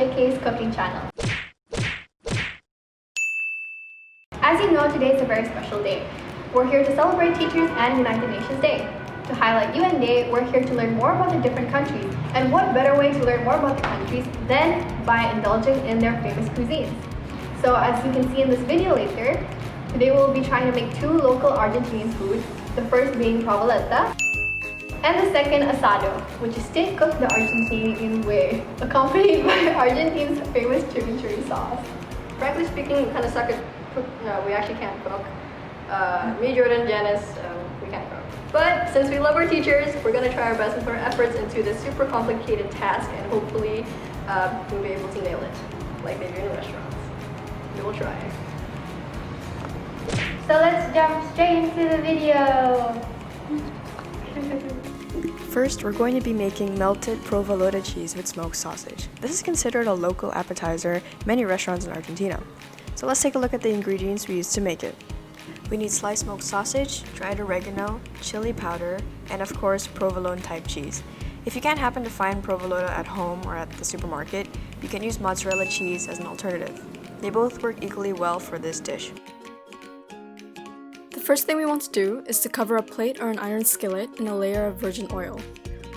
JK's cooking channel. As you know, today is a very special day. We're here to celebrate Teachers and United Nations Day. To highlight UN Day, we're here to learn more about the different countries. And what better way to learn more about the countries than by indulging in their famous cuisines? So as you can see in this video later, today we'll be trying to make two local Argentinian foods, the first being provoleta, and the second asado, which is steak cooked the Argentinian way, accompanied by Argentina's famous chimichurri sauce. Frankly speaking, we kind of suck at cook. No, we actually can't cook. Me, Jordan, Janice, we can't cook. But since we love our teachers, we're gonna try our best and put our efforts into this super complicated task, and hopefully we'll be able to nail it, like they do in restaurants. We will try. So let's jump straight into the video. First, we're going to be making melted provolone cheese with smoked sausage. This is considered a local appetizer in many restaurants in Argentina. So let's take a look at the ingredients we used to make it. We need sliced smoked sausage, dried oregano, chili powder, and of course provolone type cheese. If you can't happen to find provolone at home or at the supermarket, you can use mozzarella cheese as an alternative. They both work equally well for this dish. The first thing we want to do is to cover a plate or an iron skillet in a layer of virgin oil.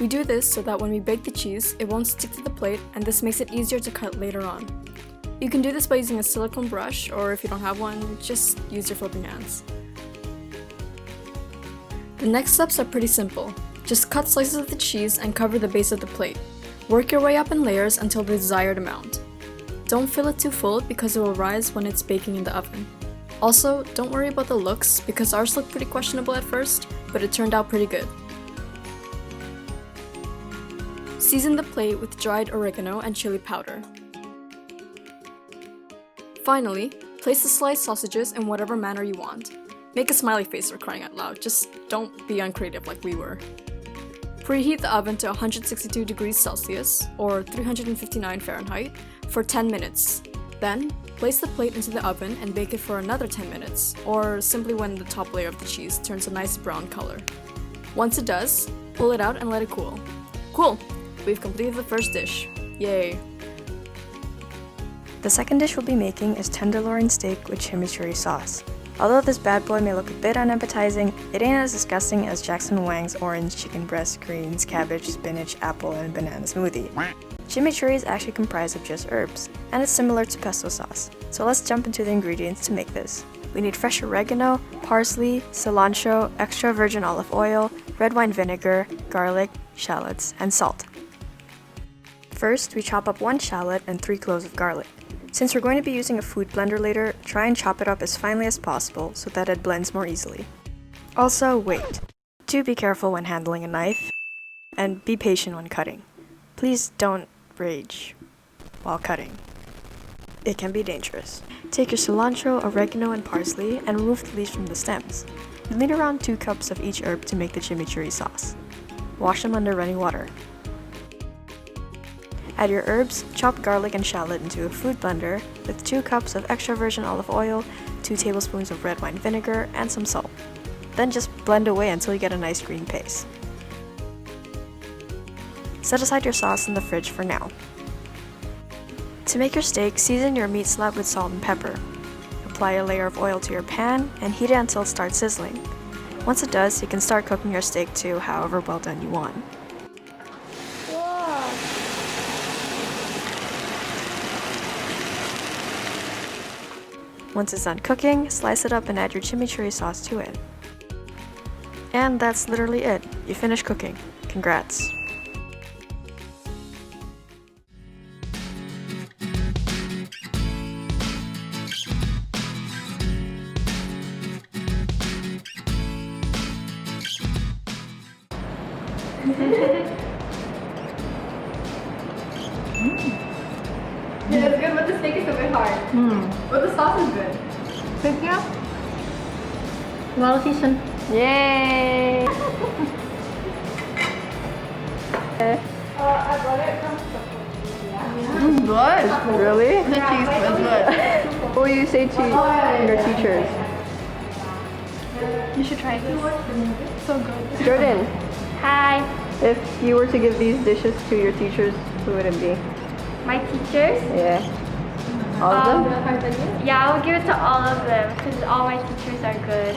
We do this so that when we bake the cheese, it won't stick to the plate, and this makes it easier to cut later on. You can do this by using a silicone brush, or if you don't have one, just use your flipping hands. The next steps are pretty simple. Just cut slices of the cheese and cover the base of the plate. Work your way up in layers until the desired amount. Don't fill it too full because it will rise when it's baking in the oven. Also, don't worry about the looks because ours looked pretty questionable at first, but it turned out pretty good. Season the plate with dried oregano and chili powder. Finally, place the sliced sausages in whatever manner you want. Make a smiley face for crying out loud, just don't be uncreative like we were. Preheat the oven to 162 degrees Celsius, or 359 Fahrenheit, for 10 minutes. Then, place the plate into the oven and bake it for another 10 minutes, or simply when the top layer of the cheese turns a nice brown color. Once it does, pull it out and let it cool. Cool! We've completed the first dish. Yay! The second dish we'll be making is tenderloin steak with chimichurri sauce. Although this bad boy may look a bit unappetizing, it ain't as disgusting as Jackson Wang's orange chicken breast, greens, cabbage, spinach, apple, and banana smoothie. Chimichurri is actually comprised of just herbs, and it's similar to pesto sauce. So let's jump into the ingredients to make this. We need fresh oregano, parsley, cilantro, extra virgin olive oil, red wine vinegar, garlic, shallots, and salt. First, we chop up 1 shallot and 3 cloves of garlic. Since we're going to be using a food blender later, try and chop it up as finely as possible so that it blends more easily. Also, wait. Do be careful when handling a knife, and be patient when cutting. Please don't rage while cutting. It can be dangerous. Take your cilantro, oregano, and parsley and remove the leaves from the stems. You'll need around 2 cups of each herb to make the chimichurri sauce. Wash them under running water. Add your herbs, chopped garlic and shallot into a food blender with 2 cups of extra virgin olive oil, 2 tablespoons of red wine vinegar, and some salt. Then just blend away until you get a nice green paste. Set aside your sauce in the fridge for now. To make your steak, season your meat slab with salt and pepper. Apply a layer of oil to your pan and heat it until it starts sizzling. Once it does, you can start cooking your steak to however well done you want. Once it's done cooking, slice it up and add your chimichurri sauce to it. And that's literally it. You finished cooking. Congrats. Yeah, it's good, but the steak is a bit hard. But the sauce is good. Thank you. Well seasoned. Yay! I bought it from It's good. Really? the cheese was good. What will you say to your teachers? You should try this. It's so good. Jordan, Hi. if you were to give these dishes to your teachers, who would it be? My teachers? Yeah. All of them? Yeah, I would give it to all of them because all my teachers are good.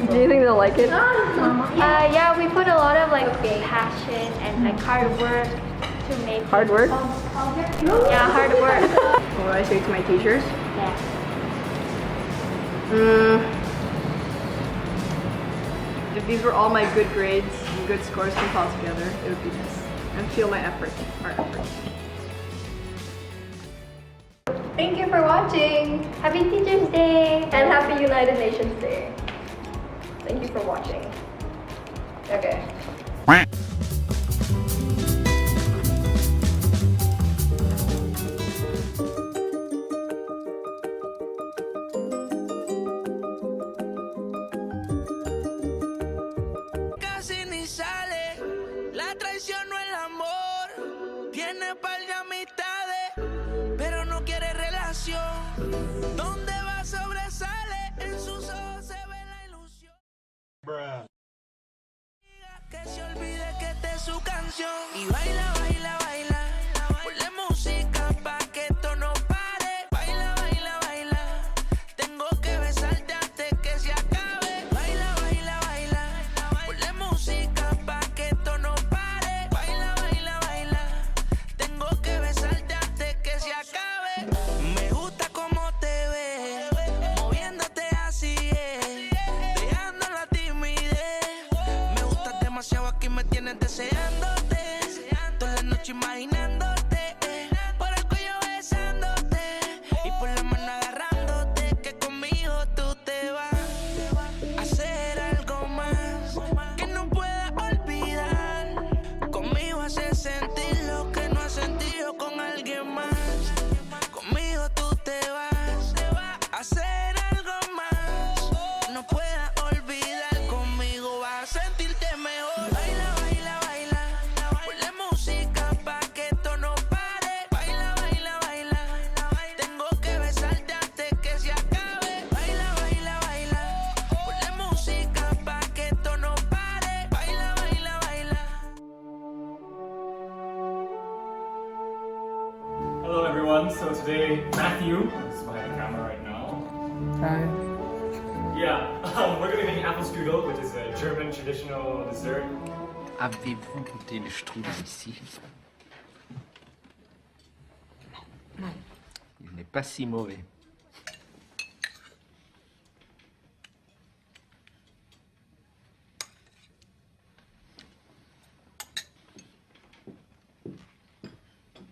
Do you think they'll like it? Yeah, we put a lot of like passion and like hard work to make Hard work? Yeah, hard work. What do I say to my teachers? Yeah. If these were all my good grades and good scores compiled together, it would be this. And feel my effort, our effort. Thank you for watching. Happy Teachers Day! And happy United Nations Day. Thank you for watching. Okay. Casi ni sale, la traición no el amor, tiene par de amistades, pero no quiere relación, donde va sobresale, en sus ojos se ve la ilusión. Que se olvide que esta es su canción y baila, baila, baila, ponle música pa' que esto no pare, baila, baila, baila, tengo que besarte antes que se acabe, baila, baila, baila, ponle música pa' que esto no pare, baila, baila, baila, tengo que besarte antes que se acabe, me gusta cómo te ves, moviéndote así es, dejando la timidez, me gustas demasiado, aquí me tienes deseándote, toda la noche imaginándote, por el cuello besándote y por la mano agarrándote, que conmigo tú te vas a hacer algo más que no puedas olvidar, conmigo haces sentir lo que no has sentido con alguien más, conmigo tú te vas a hacer algo más, no puedas olvidar, conmigo vas a sentirte mejor, baila, baila, baila, ponle música pa' que esto no pare, baila, baila, baila, tengo que besarte antes que se acabe, baila, baila, baila, ponle música pa' que esto no pare, baila, baila, baila. Hello everyone, so today Matthew is behind the camera right now. Hi. Yeah, we're gonna be making apple strudel, which is a German traditional dessert. Avez-vous goûté le strudel ici? Non. Il n'est pas si mauvais.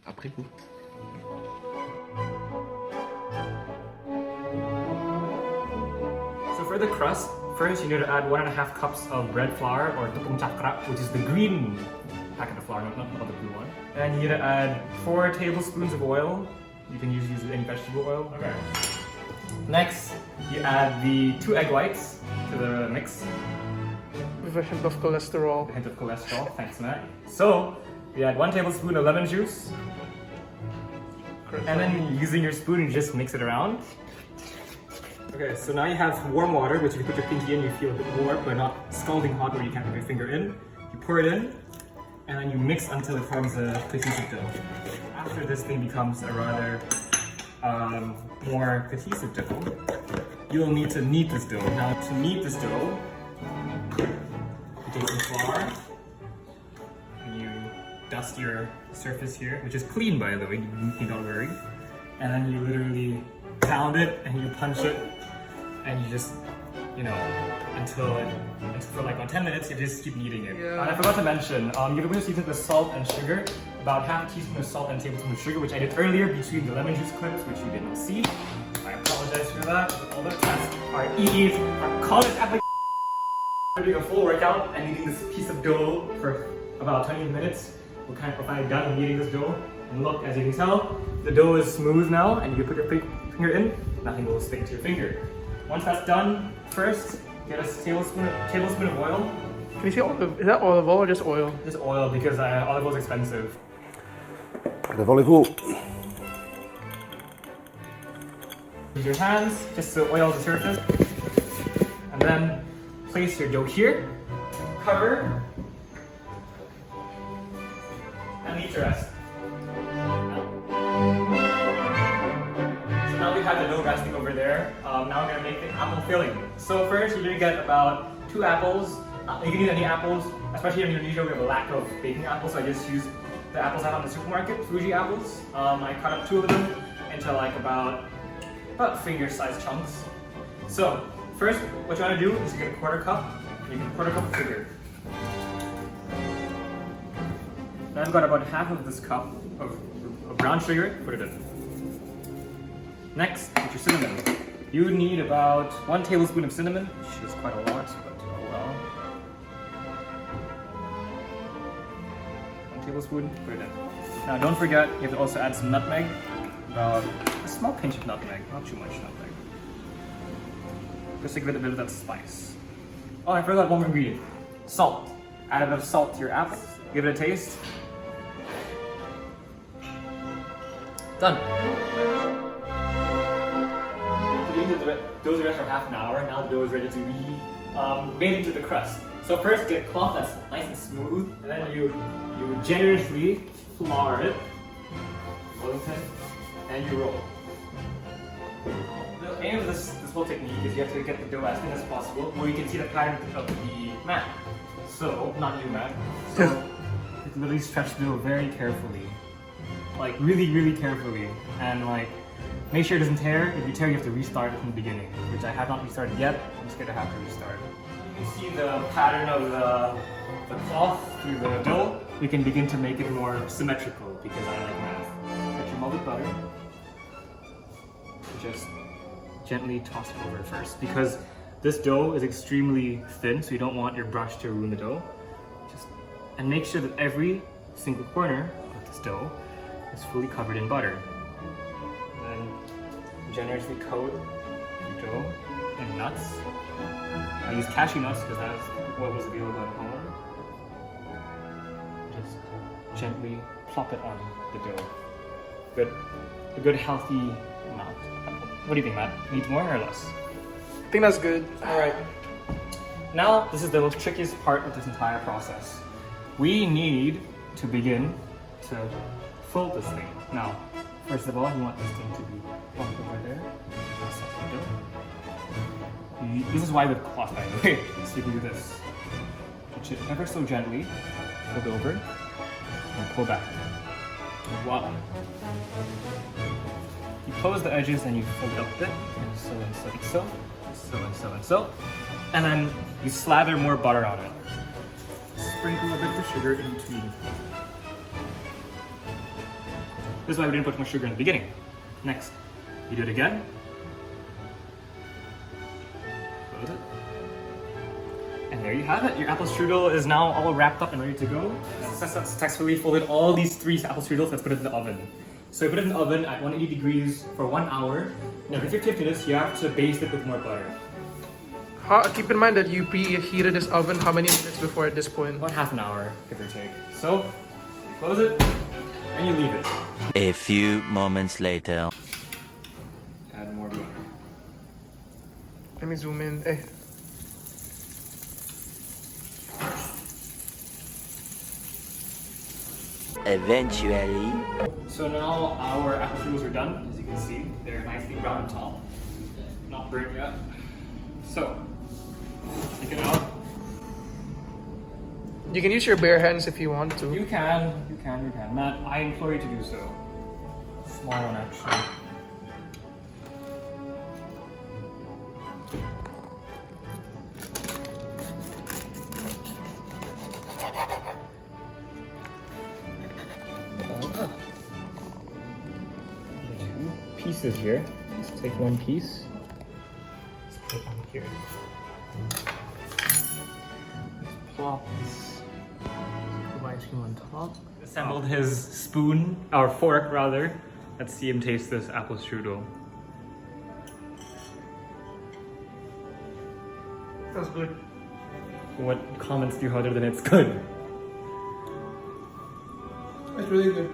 Après vous. So for the crust, first you need to add 1.5 cups of bread flour or tepung chakra, which is the green packet of flour, not the blue one. And you need to add 4 tablespoons of oil. You can use any vegetable oil. Okay. Next, you add the 2 egg whites to the mix. With a hint of cholesterol. A hint of cholesterol, thanks Matt. So, you add 1 tablespoon of lemon juice. And then using your spoon, you just mix it around. Okay, so now you have warm water, which if you put your pinky in, you feel a bit warm, but not scalding hot where you can't put your finger in. You pour it in, and then you mix until it forms a cohesive dough. After this thing becomes a rather more cohesive dough, you'll need to knead this dough. Now, to knead this dough, you take some flour, and you dust your surface here, which is clean by the way, you need not worry. And then you literally pound it and you punch it, and you just, you know, until for like about 10 minutes, you just keep kneading it. Yeah. I forgot to mention, you're going to season the salt and sugar, about half a teaspoon of salt and a tablespoon of sugar, which I did earlier between the lemon juice clips, which you did not see. I apologize for that. All the tests are EEs, our college application. We're doing a full workout and kneading this piece of dough for about 20 minutes. We're finally done kneading this dough. And look, as you can tell, the dough is smooth now, and you put your finger in, nothing will stick to your finger. Once that's done, first, get a tablespoon of oil. Can you see olive? Is that olive oil or just oil? Just oil, because olive oil is expensive. Devant-les-vous. Use your hands just to oil the surface. And then place your dough here, cover, and leave to rest. dough resting over there. Now we're gonna make the apple filling. So first, you're gonna get about 2 apples. You can use any apples, especially in Indonesia. We have a lack of baking apples, so I just use the apples I have on the supermarket, Fuji apples. I cut up 2 of them into like about finger-sized chunks. So first, what you want to do is get a 1/4 cup. You get a 1/4 cup of sugar. Now I've got about half of this cup of brown sugar. Put it in. Next, get your cinnamon. You need about 1 tablespoon of cinnamon, which is quite a lot, but oh well. 1 tablespoon, put it in. Now don't forget, you have to also add some nutmeg. About a small pinch of nutmeg, not too much nutmeg. Just to give it a bit of that spice. Oh, I forgot one more ingredient. Salt. Add a bit of salt to your apples. Give it a taste. Done. Dough is ready for half an hour. Now the dough is ready to be made into the crust. So first get a cloth that's nice and smooth, and then you generously flour it, and you roll. The aim of this whole technique is you have to get the dough as thin as possible, where you can see the pattern of the mat. So, not you, Matt. So, you literally stretch the dough very carefully. Like, really, really carefully. And like, make sure it doesn't tear. If you tear, you have to restart from the beginning, which I have not restarted yet. I'm just gonna have to restart. You can see the pattern of the cloth through the dough. We can begin to make it more symmetrical because I like math. Get your melted butter. Just gently toss it over first because this dough is extremely thin, so you don't want your brush to ruin the dough. And make sure that every single corner of this dough is fully covered in butter. Then generously coat your dough in nuts. I use cashew nuts because that's what was available at home. Just gently plop it on the dough. A good healthy amount. What do you think, Matt? Needs more or less? I think that's good. Alright. Now, this is the most trickiest part of this entire process. We need to begin to fold this thing. Now, first of all, you want this thing to be plumped over there. This is why with cloth, by the way. So you can do this. Touch it ever so gently, fold over, and pull back. Voila. You close the edges and you fold it up a bit, and so and so and so, and so and so. And then you slather more butter on it. Sprinkle a bit of sugar in between. This is why we didn't put much sugar in the beginning. Next, you do it again. Close it. And there you have it. Your apple strudel is now all wrapped up and ready to go. Successfully folded all these 3 apple strudels. Let's put it in the oven. So you put it in the oven at 180 degrees for 1 hour. Now if you're 50 minutes, you have to baste it with more butter. Keep in mind that you preheated this oven how many minutes before at this point? About half an hour, give or take. So, you close it, and you leave it. A few moments later. Add more butter. Let me zoom in. Eventually. So now our apple strudels are done. As you can see, they're nicely brown on top. Not burnt yet. So, take it out. You can use your bare hands if you want to. You can. Matt, I implore you to do so. Small one, actually. Pieces here. Let's take one piece. Let's put it on here. Plop this ice cream on top. Assembled his spoon, or fork rather. Let's see him taste this apple strudel. That's good. What comments do you have other than it's good? It's really good.